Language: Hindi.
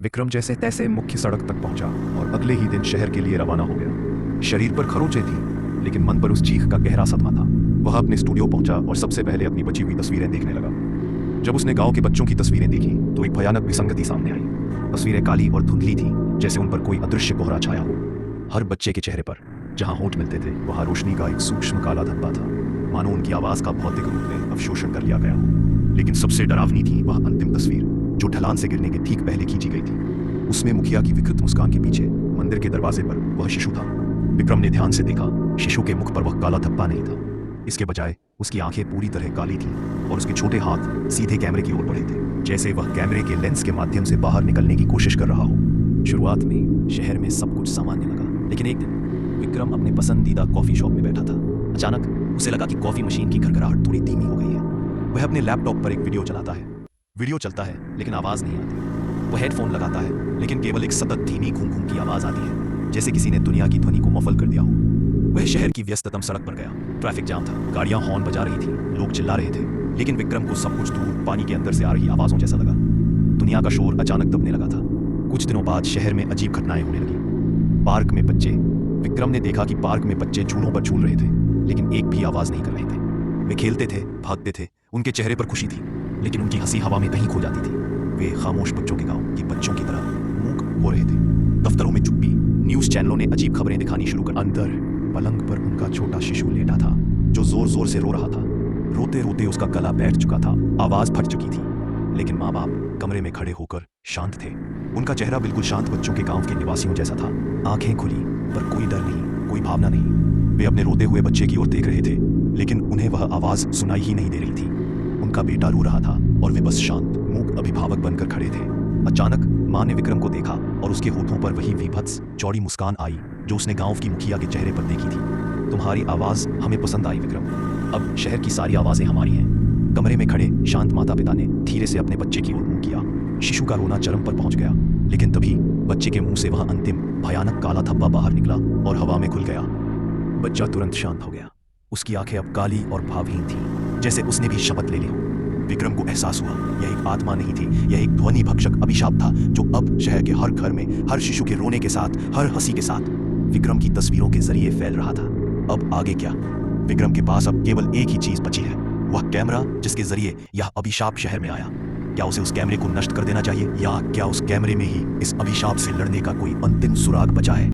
विक्रम जैसे तैसे मुख्य सड़क तक पहुंचा और अगले ही दिन शहर के लिए रवाना हो गया। शरीर पर खरोंचें थी, लेकिन मन पर उस चीख का गहरा सदमा था। वह अपने स्टूडियो पहुंचा और सबसे पहले अपनी बची हुई तस्वीरें देखने लगा। जब उसने गांव के बच्चों की तस्वीरें देखी तो एक भयानक विसंगति सामने आई। तस्वीरें काली और धुंधली थी, जैसे उन पर कोई अदृश्य कोहरा छाया हो। हर बच्चे के चेहरे पर जहां होंठ मिलते थे वहां रोशनी का एक सूक्ष्म काला धब्बा था, मानो उनकी आवाज का भौतिक रूप में अवशोषण कर लिया गया हो। लेकिन सबसे डरावनी थी वह अंतिम तस्वीर, जो ढलान से गिरने के ठीक पहले खींची गई थी। उसमें मुखिया की विकृत मुस्कान के पीछे मंदिर के दरवाजे पर वह शिशु था। विक्रम ने ध्यान से देखा, शिशु के मुख पर वह काला धब्बा नहीं था। इसके बजाय उसकी आंखें पूरी तरह काली थीं और उसके छोटे हाथ सीधे कैमरे की ओर बढ़े थे, जैसे वह कैमरे के लेंस के माध्यम से बाहर निकलने की कोशिश कर रहा हो। शुरुआत में शहर में सब कुछ सामान्य लगा, लेकिन एक दिन विक्रम अपने पसंदीदा कॉफी शॉप में बैठा था। अचानक उसे लगा कि कॉफी मशीन की खड़खड़ाहट थोड़ी धीमी हो गई है। वह अपने लैपटॉप पर एक वीडियो चलाता है। वीडियो चलता है लेकिन आवाज नहीं आती। वह हेडफोन लगाता है, लेकिन केवल एक सतत धीमी घूम घूम की आवाज आती है, जैसे किसी ने दुनिया की ध्वनि को मफल कर दिया हो। वह शहर की व्यस्ततम सड़क पर गया। ट्रैफिक जाम था, गाड़ियां हॉर्न बजा रही थी, लोग चिल्ला रहे थे, लेकिन विक्रम को सब कुछ दूर पानी के अंदर से आ रही आवाजों जैसा लगा। दुनिया का शोर अचानक दबने लगा था। कुछ दिनों बाद शहर में अजीब घटनाएं होने लगी। पार्क में बच्चे विक्रम ने देखा कि पार्क में बच्चे झूलों पर झूल रहे थे, लेकिन एक भी आवाज नहीं कर रहे थे। वे खेलते थे, भागते थे, उनके चेहरे पर खुशी थी, लेकिन उनकी हंसी हवा में कहीं खो जाती थी। वे खामोश बच्चों के गांव के बच्चों की तरह मूक हो रहे थे। दफ्तरों में चुप्पी, न्यूज चैनलों ने अजीब खबरें दिखानी शुरू कर। अंदर पलंग पर उनका छोटा शिशु लेटा था, जो जोर जोर से रो रहा था। रोते रोते उसका गला बैठ चुका था, आवाज फट चुकी थी, लेकिन माँ बाप कमरे में खड़े होकर शांत थे। उनका चेहरा बिल्कुल शांत बच्चों के गांव के निवासियों जैसा था। आंखें खुली, पर कोई डर नहीं, कोई भावना नहीं। वे अपने रोते हुए बच्चे की ओर देख रहे थे, लेकिन उन्हें वह आवाज सुनाई ही नहीं दे रही थी। उनका बेटा रो रहा था और वे बस शांत मूक अभिभावक बनकर खड़े थे। अचानक माँ ने विक्रम को देखा और उसके होठों पर वही विभत्स चौड़ी मुस्कान आई, जो उसने गांव की मुखिया के चेहरे पर देखी थी। तुम्हारी आवाज हमें पसंद आई विक्रम, अब शहर की सारी आवाजें हमारी हैं। कमरे में खड़े शांत माता पिता ने धीरे से अपने बच्चे की ओर मुंह किया। शिशु का रोना चरम पर पहुंच गया, लेकिन तभी बच्चे के मुंह से वह अंतिम भयानक काला धब्बा बाहर निकला और हवा में खुल गया। बच्चा तुरंत शांत हो गया। उसकी आंखें अब काली और भावहीन थीं, जैसे उसने भी शपथ ले ली हो। विक्रम को एहसास हुआ, यह एक आत्मा नहीं थी, यह एक ध्वनि भक्षक अभिशाप था, जो अब शहर के हर घर में, हर शिशु के रोने के साथ, हर हंसी के साथ विक्रम की तस्वीरों के जरिए फैल रहा था। अब आगे क्या? विक्रम के पास अब केवल एक ही चीज बची है, वह कैमरा जिसके जरिए यह अभिशाप शहर में आया। क्या उसे उस कैमरे को नष्ट कर देना चाहिए, या क्या उस कैमरे में ही इस अभिशाप से लड़ने का कोई अंतिम सुराग बचा है?